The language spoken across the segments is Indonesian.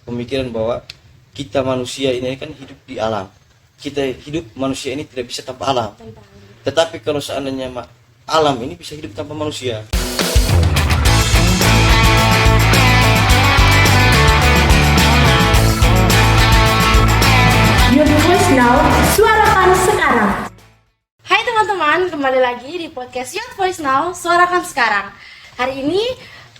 pemikiran bahwa kita manusia ini kan hidup di alam. Kita hidup manusia ini tidak bisa tanpa alam. Tetapi kalau seandainya alam ini bisa hidup tanpa manusia. Your voice now, suarakan sekarang. Hai teman-teman, kembali lagi di podcast Your Voice Now, suarakan sekarang. Hari ini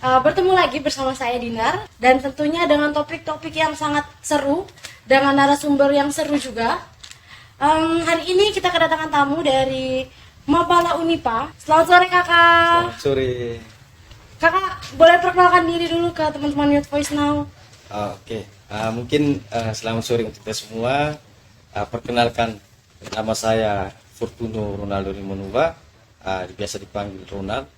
bertemu lagi bersama saya Dinar, dan tentunya dengan topik-topik yang sangat seru, dengan narasumber yang seru juga. Hari ini kita kedatangan tamu dari Mapala Unipa. Selamat sore kakak. Selamat sore. Kakak boleh perkenalkan diri dulu ke teman-teman Your Voice Now. Oke. Mungkin selamat sore untuk kita semua. Perkenalkan, nama saya Fortuno Ronaldo Rimonova, biasa dipanggil Ronald.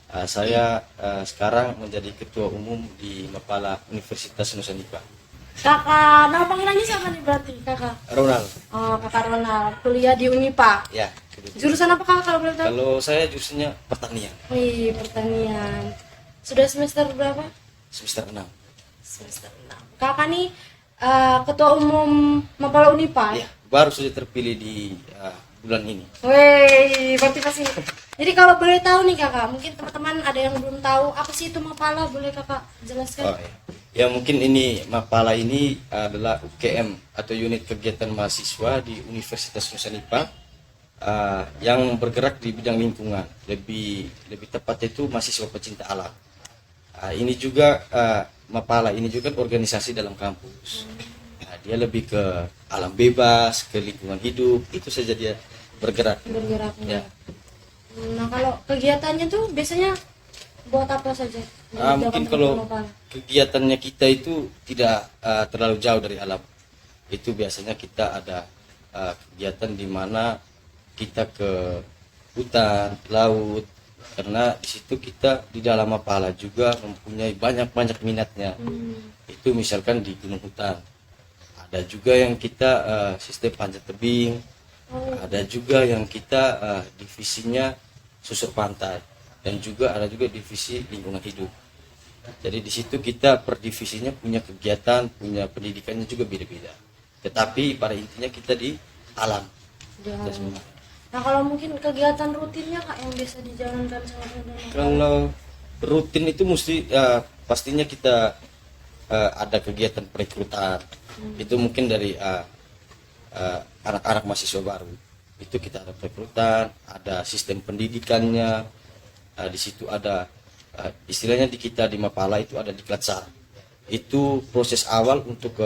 Saya sekarang menjadi ketua umum di Mapala Universitas Nusa Nipah. Kakak, nama panggilannya siapa nih berarti kakak? Ronald. Oh, kakak Ronald, kuliah di Unipa. Ya. Jurusan apa kakak kalau boleh tahu? Kalau saya jurusannya pertanian. Wih, pertanian. Sudah semester berapa? Semester 6. Semester 6. Kakak nih ketua umum Mapala Unipa. Ya, baru saja terpilih di bulan ini. Wih, berarti pasti. Jadi kalau boleh tahu nih kakak, mungkin teman-teman ada yang belum tahu apa sih itu Mapala, boleh kakak jelaskan? Oh, ya mungkin ini Mapala ini adalah UKM atau unit kegiatan mahasiswa di Universitas Nusa Nipah yang bergerak di bidang lingkungan. Lebih tepatnya itu mahasiswa pecinta alam. Ini juga Mapala ini juga organisasi dalam kampus. Dia lebih ke alam bebas, ke lingkungan hidup, itu saja dia bergerak. Ya. Nah kalau kegiatannya tuh biasanya buat apa saja? Mungkin kalau kegiatannya kita itu tidak terlalu jauh dari alam. Itu biasanya kita ada kegiatan di mana kita ke hutan, laut, karena di situ kita di dalam Mapala juga mempunyai banyak minatnya. Itu misalkan di gunung hutan. Ada juga yang kita sistem panjat tebing. Ada juga yang kita divisinya susur pantai, dan juga ada juga divisi lingkungan hidup. Jadi di situ kita per divisinya punya kegiatan, punya pendidikannya juga beda-beda. Tetapi pada intinya kita di alam. Kita semua. Nah kalau mungkin kegiatan rutinnya kak yang biasa dijalankan sama teman-teman? Kalau rutin itu mesti pastinya kita ada kegiatan perekrutan. Itu mungkin dari anak-anak mahasiswa baru. Itu kita ada perekrutan, ada sistem pendidikannya. Di situ ada istilahnya di kita di Mapala itu ada diklat sar. Itu proses awal untuk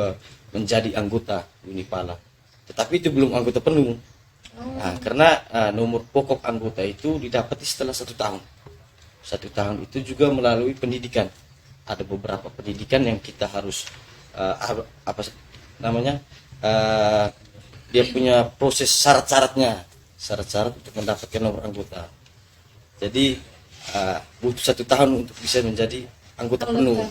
menjadi anggota Unipala. Tetapi itu belum anggota penuh. Karena nomor pokok anggota itu didapati setelah 1 tahun. 1 tahun itu juga melalui pendidikan. Ada beberapa pendidikan yang kita harus dia punya proses syarat-syarat untuk mendapatkan nomor anggota. Jadi butuh 1 tahun untuk bisa menjadi anggota penuh.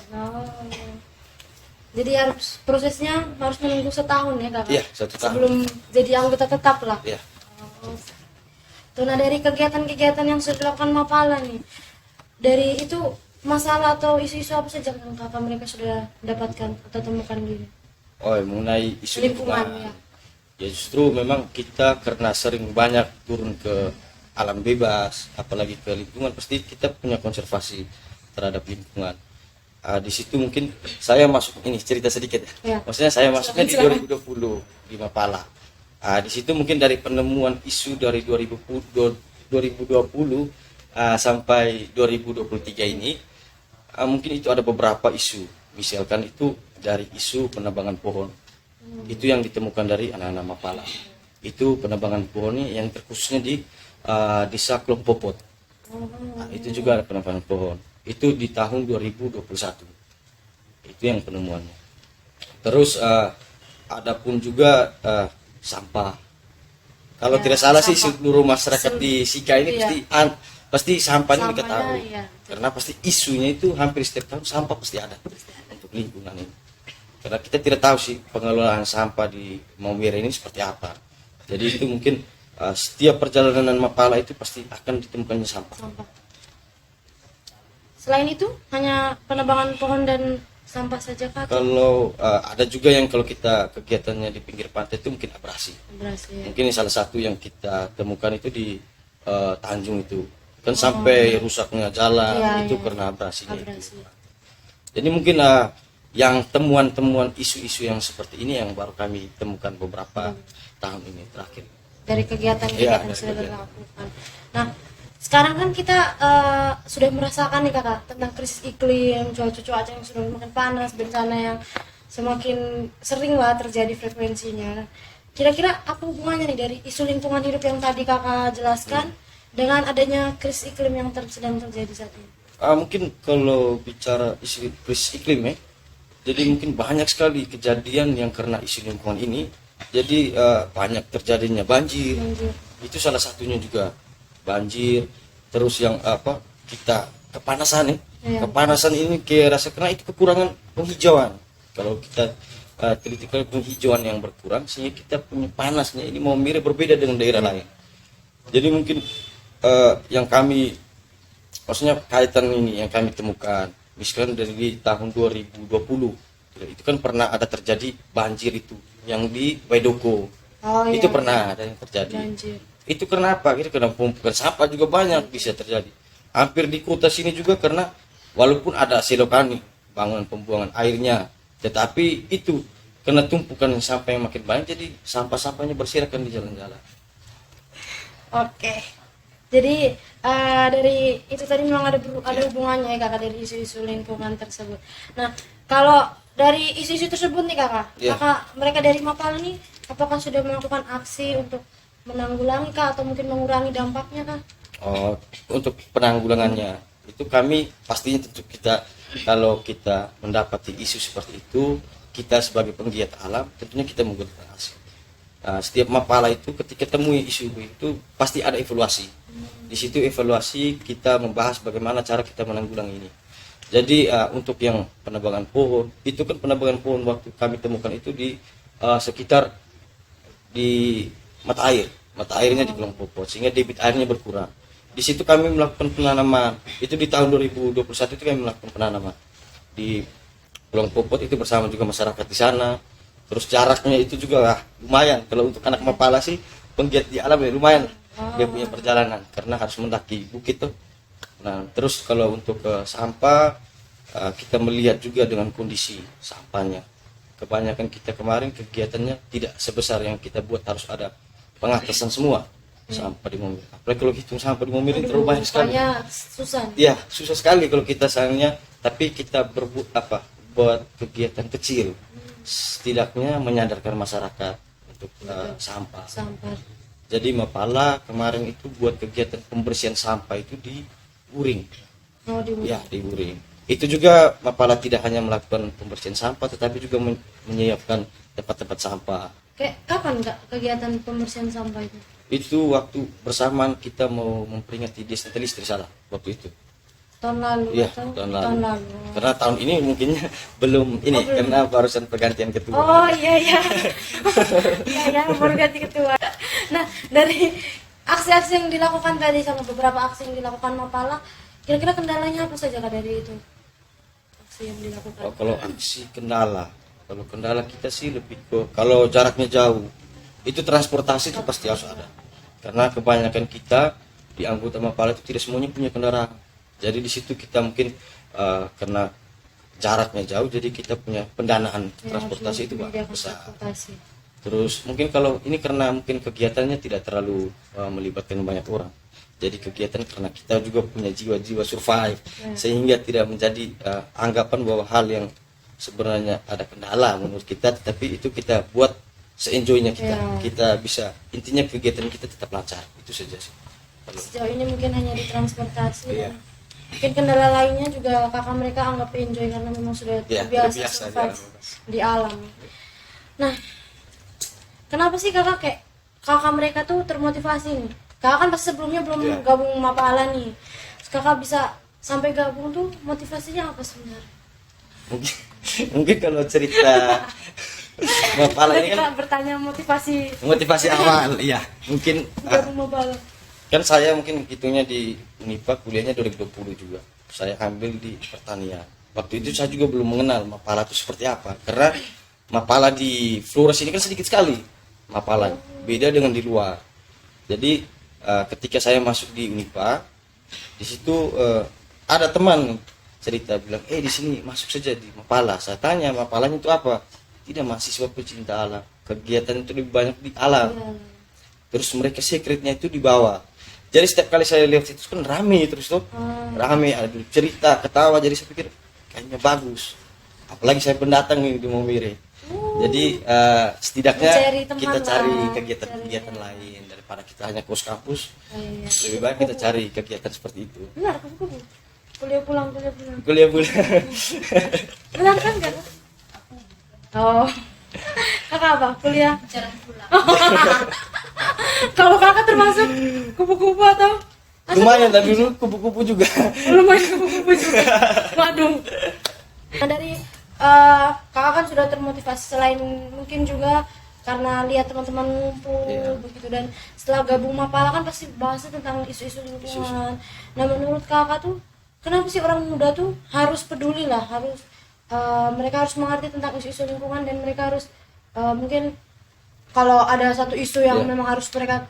Jadi harus prosesnya harus menunggu 1 tahun ya kakak? Iya, 1 tahun. Sebelum jadi anggota tetap lah. Iya. Nah dari kegiatan-kegiatan yang sudah dilakukan Mapala nih, dari itu masalah atau isu-isu apa saja yang kakak mereka sudah dapatkan atau temukan gitu? Mengenai isu Lingkungan, lingkungan. Ya justru memang kita karena sering banyak turun ke alam bebas, apalagi ke lingkungan, pasti kita punya konservasi terhadap lingkungan. Di situ mungkin saya masuk ini cerita sedikit ya. Maksudnya saya masuknya di 2020 di Mapala. Di situ mungkin dari penemuan isu dari 2020 sampai 2023 ini, mungkin itu ada beberapa isu. Misalkan itu dari isu penebangan pohon. Itu yang ditemukan dari anak-anak Mapala. Itu penebangan pohonnya yang terkhususnya di Desa Klompopot. Itu juga ada penebangan pohon. Itu di tahun 2021. Itu yang penemuannya. Terus ada pun juga sampah. Kalau tidak salah sih seluruh masyarakat di Sika ini pasti sampahnya diketahui. Karena pasti isunya itu hampir setiap tahun sampah pasti ada untuk lingkungan ini. Karena kita tidak tahu sih pengelolaan sampah di Maumere ini seperti apa. Jadi itu mungkin setiap perjalanan Mapala itu pasti akan ditemukannya sampah. Selain itu hanya penebangan pohon dan sampah saja kah? Kalau ada juga yang kalau kita kegiatannya di pinggir pantai itu mungkin abrasi. Berhasil ya. Mungkin salah satu yang kita temukan itu di Tanjung itu kan sampai rusaknya jalan Iya, itu iya. karena abrasinya Abrasi. itu. Jadi mungkin yang temuan-temuan isu-isu yang seperti ini yang baru kami temukan beberapa tahun ini terakhir. Dari kegiatan-kegiatan Iya, yang sudah dari dilakukan. Nah, sekarang kan kita sudah merasakan nih kakak tentang krisis iklim, cuaca yang sudah makin panas, bencana yang semakin sering lah terjadi frekuensinya. Kira-kira apa hubungannya nih dari isu lingkungan hidup yang tadi kakak jelaskan dengan adanya krisis iklim yang sedang terjadi saat ini? Mungkin kalau bicara isu krisis iklim ya, jadi mungkin banyak sekali kejadian yang karena isu lingkungan ini. Jadi banyak terjadinya banjir, Banjir. itu salah satunya juga banjir. Terus yang kita kepanasan ya, Iya. kepanasan ini kayak rasa karena itu kekurangan penghijauan. Kalau kita teliti penghijauan yang berkurang, sehingga kita punya panasnya ini mau mirip berbeda dengan daerah lain. Jadi mungkin yang kami maksudnya kaitan ini yang kami temukan misalkan dari tahun 2020 itu kan pernah ada terjadi banjir itu yang di Waidoko. Oh, Itu iya. pernah ada yang terjadi. Banjir. Itu karena apa? Itu karena pembuangan sampah juga banyak bisa terjadi. Hampir di kota sini juga karena walaupun ada selokan bangunan pembuangan airnya, tetapi itu karena tumpukan sampah yang makin banyak jadi sampah-sampahnya berserakan di jalan-jalan. Oke. Jadi dari itu tadi memang ada hubungannya ya kakak dari isu-isu lingkungan tersebut. Nah, kalau dari isu-isu tersebut nih kakak, Iya. mereka dari Mapala nih apakah sudah melakukan aksi untuk menanggulangi kah atau mungkin mengurangi dampaknya kah? Oh, untuk penanggulangannya itu kami pastinya tentu kita kalau kita mendapati isu seperti itu kita sebagai penggiat alam tentunya kita menggunakan aksi. Setiap Mapala itu ketika temui isu itu pasti ada evaluasi. Di situ evaluasi kita membahas bagaimana cara kita menanggulangi ini. Jadi untuk yang penebangan pohon itu kan penebangan pohon waktu kami temukan itu di sekitar di mata airnya di Pulau Popot sehingga debit airnya berkurang. Di situ kami melakukan penanaman itu di tahun 2021 itu kami melakukan penanaman di Pulau Popot itu bersama juga masyarakat di sana. Terus jaraknya itu juga lumayan kalau untuk anak Mapala sih penggiat di alam ya lumayan dia punya perjalanan karena harus mendaki bukit tuh. Nah terus kalau untuk sampah kita melihat juga dengan kondisi sampahnya. Kebanyakan kita kemarin kegiatannya tidak sebesar yang kita buat harus ada pengatasan semua sampah di mobil. Apalagi kalau hitung sampah di mobil itu terlalu banyak sekali. Rupanya susah. Iya susah sekali kalau kita sayangnya. Tapi kita buat kegiatan kecil. Setidaknya menyadarkan masyarakat untuk sampah. Sampah. Jadi Mapala kemarin itu buat kegiatan pembersihan sampah itu di Uring. Oh, di Ya di Uring. Itu juga Mapala tidak hanya melakukan pembersihan sampah, tetapi juga menyiapkan tempat-tempat sampah. Kayak kapan kak kegiatan pembersihan sampah itu? Itu waktu bersamaan kita mau memperingati Desa Telistri salah waktu itu. Tahun lalu Iya, atau tahun lalu. Karena tahun ini mungkinnya belum ini belum. karena barusan pergantian ketua. Oh iya iya. Iya ya baru ganti ketua. Nah dari aksi-aksi yang dilakukan tadi sama beberapa aksi yang dilakukan Mapala, kira-kira kendalanya apa saja kak dari itu? Aksi yang dilakukan. Oh, kalau aksi kalau kendala kita sih lebih ke kalau jaraknya jauh itu transportasi itu pasti harus ada. Karena kebanyakan kita di anggota Mapala itu tidak semuanya punya kendaraan. Jadi di situ kita mungkin karena jaraknya jauh, jadi kita punya pendanaan Ya, transportasi itu menyediakan besar. transportasi. Terus mungkin kalau ini karena mungkin kegiatannya tidak terlalu melibatkan banyak orang. Jadi kegiatan karena kita juga punya jiwa-jiwa survive, sehingga tidak menjadi anggapan bahwa hal yang sebenarnya ada kendala menurut kita, tetapi itu kita buat se-enjoynya kita. Ya. Kita bisa intinya kegiatan kita tetap lancar, itu saja sih. Sejauh ini mungkin hanya di transportasi. Iya. Mungkin kendala lainnya juga kakak mereka anggap enjoy karena memang sudah Ya, terbiasa terbiasa survive di di alam. Nah, kenapa sih kakak mereka tuh termotivasi nih? Kakak kan pas sebelumnya belum Iya. gabung Mapala nih. Terus kakak bisa sampai gabung tuh motivasinya apa sebenarnya? Mungkin kalau cerita Mapala ini kan Kak bertanya motivasi awal, iya. Mungkin gabung Mapala. kan saya mungkin hitungnya di Unipa kuliahnya 2020 juga. Saya ambil di pertanian. Waktu itu saya juga belum mengenal Mapala itu seperti apa, karena Mapala di Flores ini kan sedikit sekali Mapala, beda dengan di luar. Jadi ketika saya masuk di Unipa, di situ ada teman cerita bilang, di sini masuk saja di Mapala. Saya tanya, Mapalanya itu apa? Tidak, mahasiswa pecinta alam. Kegiatan itu lebih banyak di alam. Terus mereka secretnya itu di bawah. Jadi setiap kali saya lihat itu kan rame terus tuh, rame, ada cerita, ketawa. Jadi saya pikir kayaknya bagus. Apalagi saya pendatang nih di Maumere. Jadi setidaknya Mencari teman kita cari lah, kegiatan-kegiatan lain daripada kita hanya kos kampus. Lebih baik kita cari kegiatan seperti itu. Benar, kupu-kupu. Kuliah pulang. Kuliah bulan. Benar kan enggak? Oh. Kakak apa? Kuliah? Jarang pulang. Kalau kakak termasuk kupu-kupu atau? Lumayan tapi dulu kupu-kupu juga. Lumayan kupu-kupu juga. Waduh. Nah, dari kakak kan sudah termotivasi, selain mungkin juga karena lihat teman-teman ngumpul begitu, dan setelah gabung Mapala kan pasti bahasnya tentang isu-isu lingkungan. Nah, menurut kakak tuh kenapa sih orang muda tuh harus peduli lah, harus mereka harus mengerti tentang isu-isu lingkungan, dan mereka harus mungkin kalau ada satu isu yang memang harus mereka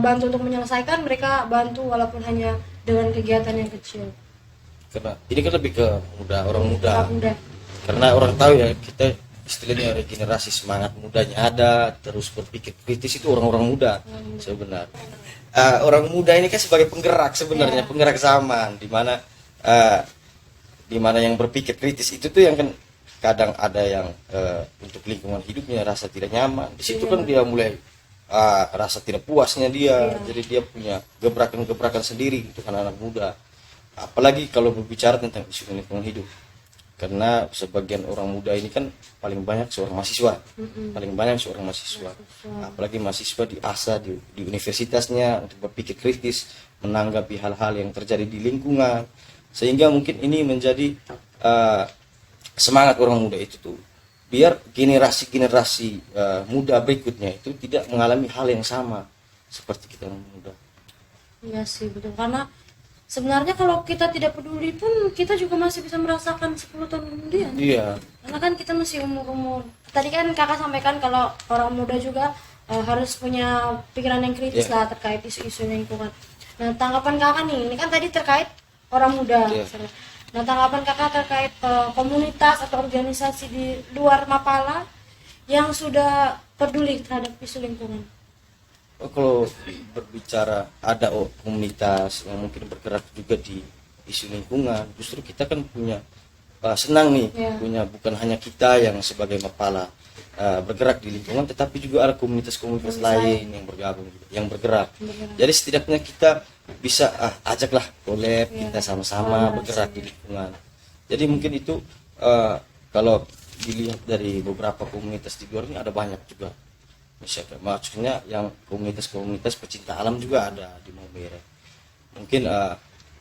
bantu untuk menyelesaikan, mereka bantu walaupun hanya dengan kegiatan yang kecil. Karena ini kan lebih ke orang muda. Muda. Karena orang tahu ya, kita istilahnya regenerasi semangat mudanya ada, terus berpikir kritis itu orang-orang muda sebenarnya. Orang muda ini kan sebagai penggerak sebenarnya, penggerak zaman, di mana yang berpikir kritis itu tuh yang kan kadang ada yang untuk lingkungan hidupnya rasa tidak nyaman. Di situ kan dia mulai rasa tidak puasnya dia, jadi dia punya gebrakan-gebrakan sendiri untuk anak-anak muda. Apalagi kalau berbicara tentang isu lingkungan hidup, karena sebagian orang muda ini kan paling banyak seorang mahasiswa, apalagi mahasiswa diasah di universitasnya untuk berpikir kritis, menanggapi hal-hal yang terjadi di lingkungan, sehingga mungkin ini menjadi semangat orang muda itu tuh, biar generasi muda berikutnya itu tidak mengalami hal yang sama seperti kita orang muda. Iya sih, betul. Karena sebenarnya kalau kita tidak peduli pun kita juga masih bisa merasakan 10 tahun kemudian. Iya. Karena kan kita masih umur. Tadi kan kakak sampaikan kalau orang muda juga harus punya pikiran yang kritis lah terkait isu-isu lingkungan. Nah, tanggapan kakak nih, ini kan tadi terkait orang muda. Nah, tanggapan kakak terkait komunitas atau organisasi di luar Mapala yang sudah peduli terhadap isu lingkungan. Kalau berbicara ada komunitas yang mungkin bergerak juga di isu lingkungan, justru kita kan punya senang nih, punya bukan hanya kita yang sebagai Mapala bergerak di lingkungan, tetapi juga ada komunitas-komunitas lain yang bergabung, yang bergerak. Jadi setidaknya kita bisa ajaklah collab, kita sama-sama bergerak di lingkungan. Jadi mungkin itu kalau dilihat dari beberapa komunitas di luar ini ada banyak juga. Misalnya, maksudnya yang komunitas-komunitas pecinta alam juga ada di Maumere. Mungkin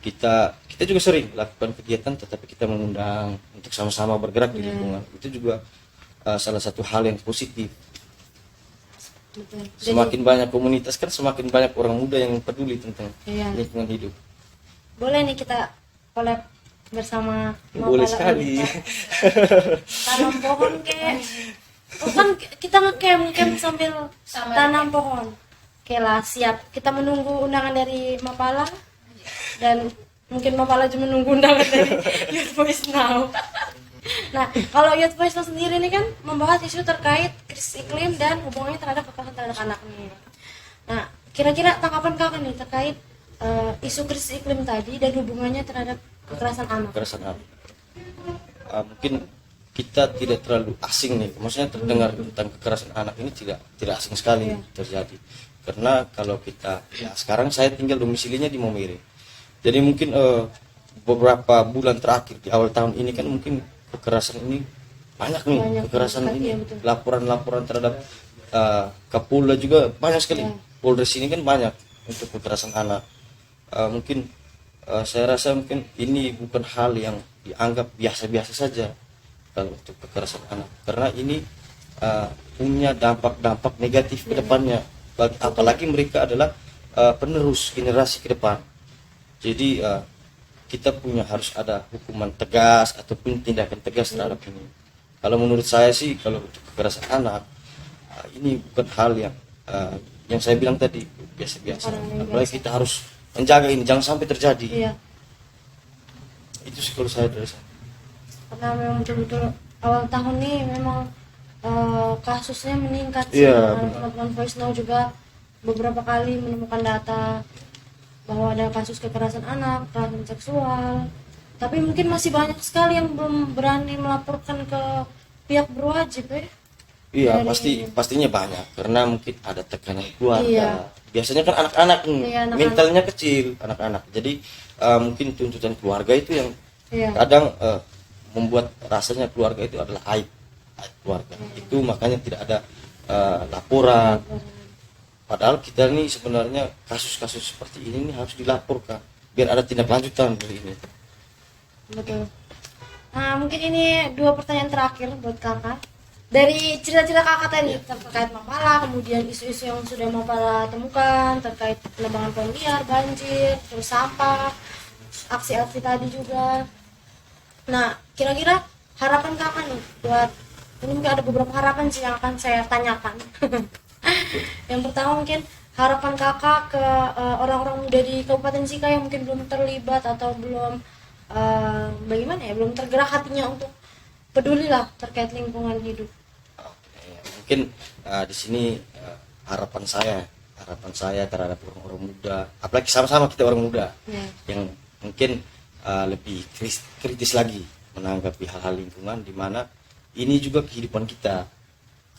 kita juga sering lakukan kegiatan, tetapi kita mengundang untuk sama-sama bergerak di lingkungan. Itu juga salah satu hal yang positif. Betul. Semakin banyak komunitas kan semakin banyak orang muda yang peduli tentang lingkungan hidup. Boleh nih kita collab bersama Boleh Mapala sekali. tanam pohon kek. Kan kita ngecamp sambil tanam pohon. Oke lah, siap. Kita menunggu undangan dari Mapala, dan mungkin Mapala juga menunggu undangan dari Youth Voice Now. Nah, kalau Youth Voice Now sendiri ini kan membahas isu terkait krisis iklim dan hubungannya terhadap kekerasan terhadap anak nih. Nah, kira-kira tanggapan kakak nih terkait isu krisis iklim tadi dan hubungannya terhadap kekerasan anak. Mungkin kita tidak terlalu asing nih, maksudnya terdengar tentang kekerasan anak ini tidak asing sekali terjadi. Karena kalau kita sekarang saya tinggal domisilinya di Maumere, jadi mungkin beberapa bulan terakhir di awal tahun ini kan mungkin kekerasan ini banyak nih, kekerasan ini laporan-laporan terhadap Kapolda juga banyak sekali. Polres ini kan banyak untuk kekerasan anak. Mungkin saya rasa mungkin ini bukan hal yang dianggap biasa-biasa saja kalau untuk kekerasan anak, karena ini punya dampak negatif ke depannya, apalagi mereka adalah penerus generasi ke depan. Jadi kita punya harus ada hukuman tegas ataupun tindakan tegas terhadap ini. Kalau menurut saya sih, kalau untuk kekerasan anak, ini bukan hal yang saya bilang tadi biasa-biasa. Apalagi kita harus menjaga ini jangan sampai terjadi. Iya. Itu sih kalau saya dari saya. Karena memang betul-betul awal tahun ini memang kasusnya meningkat sih. Iya, Teman-teman Voice Now juga beberapa kali menemukan data bahwa ada kasus kekerasan anak, kekerasan seksual. Tapi mungkin masih banyak sekali yang belum berani melaporkan ke pihak berwajib ya. Iya, Dari- pastinya banyak karena mungkin ada tekanan keluarga. Iya. Biasanya kan anak-anak nih, Iya, anak-anak. mentalnya kecil, anak-anak. Jadi mungkin tuntutan keluarga itu yang Iya. kadang membuat rasanya keluarga itu adalah aib keluarga. Itu makanya tidak ada laporan. Padahal kita nih sebenarnya kasus-kasus seperti ini nih harus dilaporkan biar ada tindak lanjutan dari ini. Betul. Nah, mungkin ini 2 pertanyaan terakhir buat kakak. Dari cerita-cerita kakak tadi terkait Mapala, kemudian isu-isu yang sudah Mapala temukan terkait penebangan pohon liar, banjir, terus sampah, aksi-aksi tadi juga. Nah, kira-kira harapan kakak nih buat ini, mungkin ada beberapa harapan sih yang akan saya tanyakan. Yang pertama mungkin harapan kakak ke orang-orang muda di Kabupaten Sika yang mungkin belum terlibat atau belum bagaimana ya, belum tergerak hatinya untuk peduli lah terkait lingkungan hidup. Oke, mungkin di sini harapan saya terhadap orang-orang muda, apalagi sama-sama kita orang muda Ya. yang mungkin lebih kritis lagi menanggapi hal-hal lingkungan, di mana ini juga kehidupan kita,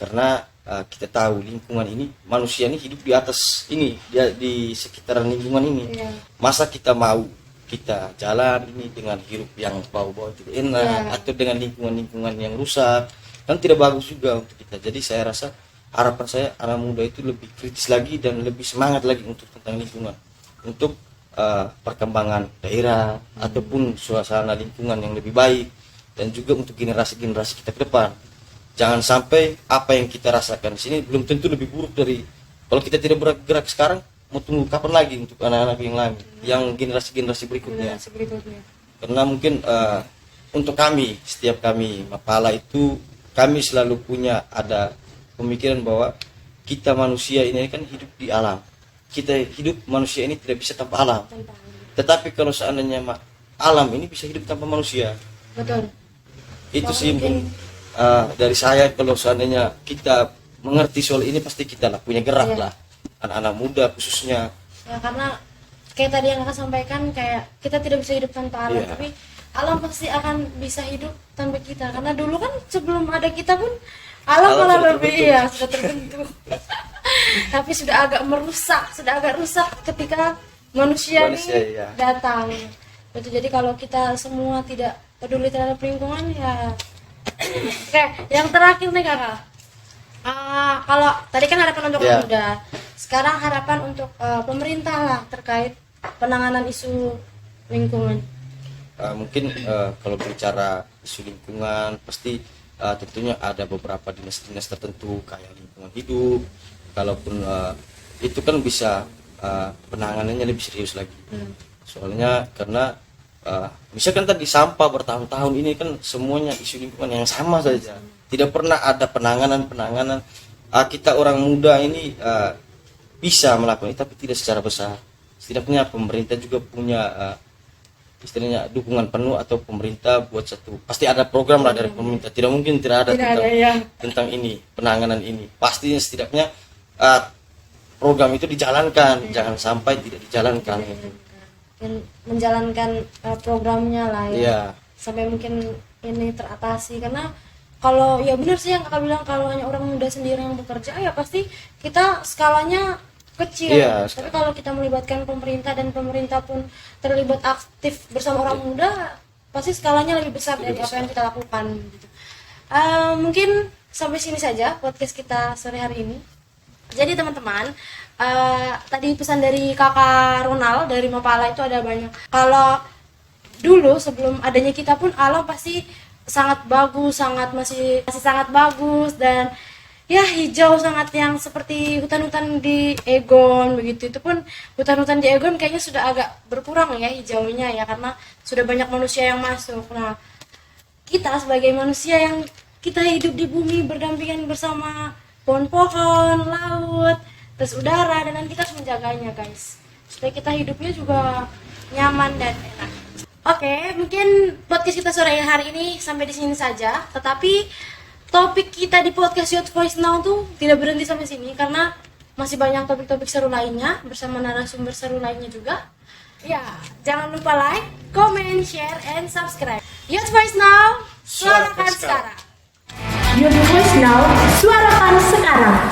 karena kita tahu lingkungan ini, manusia ini hidup di atas ini, di sekitaran lingkungan ini. Iya. Masa kita mau kita jalan ini dengan hirup yang bau-bau tidak enak, Iya. atau dengan lingkungan-lingkungan yang rusak, kan tidak bagus juga untuk kita. Jadi saya rasa harapan saya anak muda itu lebih kritis lagi dan lebih semangat lagi untuk tentang lingkungan, untuk perkembangan daerah ataupun suasana lingkungan yang lebih baik, dan juga untuk generasi-generasi kita ke depan. Jangan sampai apa yang kita rasakan di sini belum tentu lebih buruk dari, kalau kita tidak bergerak sekarang, mau tunggu kapan lagi untuk anak-anak yang lain, yang generasi-generasi berikutnya. Generasi berikutnya. Karena mungkin untuk kami, setiap kami Mapala itu, kami selalu punya ada pemikiran bahwa kita manusia ini kan hidup di alam. Kita hidup manusia ini tidak bisa tanpa alam. Tanpa. Tetapi kalau seandainya alam ini bisa hidup tanpa manusia, Betul. itu Wah, sih mungkin- mungkin dari saya. Kalau seandainya kita mengerti soal ini, pasti kita lah punya gerak Iya. lah, anak-anak muda khususnya. Ya, karena kayak tadi yang kakak sampaikan, kayak kita tidak bisa hidup tanpa alam, Iya. tapi alam pasti akan bisa hidup tanpa kita. Karena dulu kan sebelum ada kita pun alam Alam malah sudah lebih terbentuk. ya sudah terbentuk. Tapi sudah agak rusak ketika manusia Manusia, ini iya. datang. Betul. Jadi kalau kita semua tidak peduli terhadap lingkungan ya. Oke, yang terakhir nih kakak. Kalau tadi kan harapan untuk Iya. anak muda, sekarang harapan untuk pemerintah lah terkait penanganan isu lingkungan. Mungkin kalau bicara isu lingkungan, pasti tentunya ada beberapa dinas-dinas tertentu kayak lingkungan hidup. Kalaupun itu kan bisa penanganannya lebih serius lagi. Soalnya karena misalkan tadi sampah bertahun-tahun ini kan semuanya isu lingkungan yang sama saja. Tidak pernah ada penanganan. Kita orang muda ini bisa melakukan itu, tapi tidak secara besar. Setidaknya pemerintah juga punya istilahnya dukungan penuh, atau pemerintah buat satu, pasti ada program lah dari pemerintah. Tidak mungkin tidak ada, Tidak ada, ya. tentang ini, penanganan ini. Pastinya setidaknya program itu dijalankan, jangan sampai tidak dijalankan. Dan menjalankan programnya lah ya. Iya. Sampai mungkin ini teratasi, karena kalau ya benar sih yang kakak bilang, kalau hanya orang muda sendiri yang bekerja ya pasti kita skalanya kecil. Iya, Tapi kalau kita melibatkan pemerintah dan pemerintah pun terlibat aktif bersama orang muda, pasti skalanya lebih besar dari apa yang kita lakukan gitu. Mungkin sampai sini saja podcast kita sore hari ini. Jadi teman-teman, tadi pesan dari kakak Ronald dari Mapala itu ada banyak. Kalau dulu sebelum adanya kita pun alam pasti sangat bagus, masih sangat bagus, dan ya hijau sangat, yang seperti hutan-hutan di Egon begitu. Itu pun hutan-hutan di Egon kayaknya sudah agak berkurang ya hijaunya ya, karena sudah banyak manusia yang masuk. Nah, kita sebagai manusia yang kita hidup di bumi berdampingan bersama pohon-pohon, laut, terus udara, dan kita harus menjaganya guys, supaya kita hidupnya juga nyaman dan enak. Oke, mungkin podcast kita sore hari ini sampai di sini saja. Tetapi topik kita di podcast Youth Voice Now tuh tidak berhenti sampai sini, karena masih banyak topik-topik seru lainnya bersama narasumber seru lainnya juga. Ya, jangan lupa like, comment, share, and subscribe. Youth Voice Now, suarakan sekarang. Youth Voice Now, suarakan sekarang.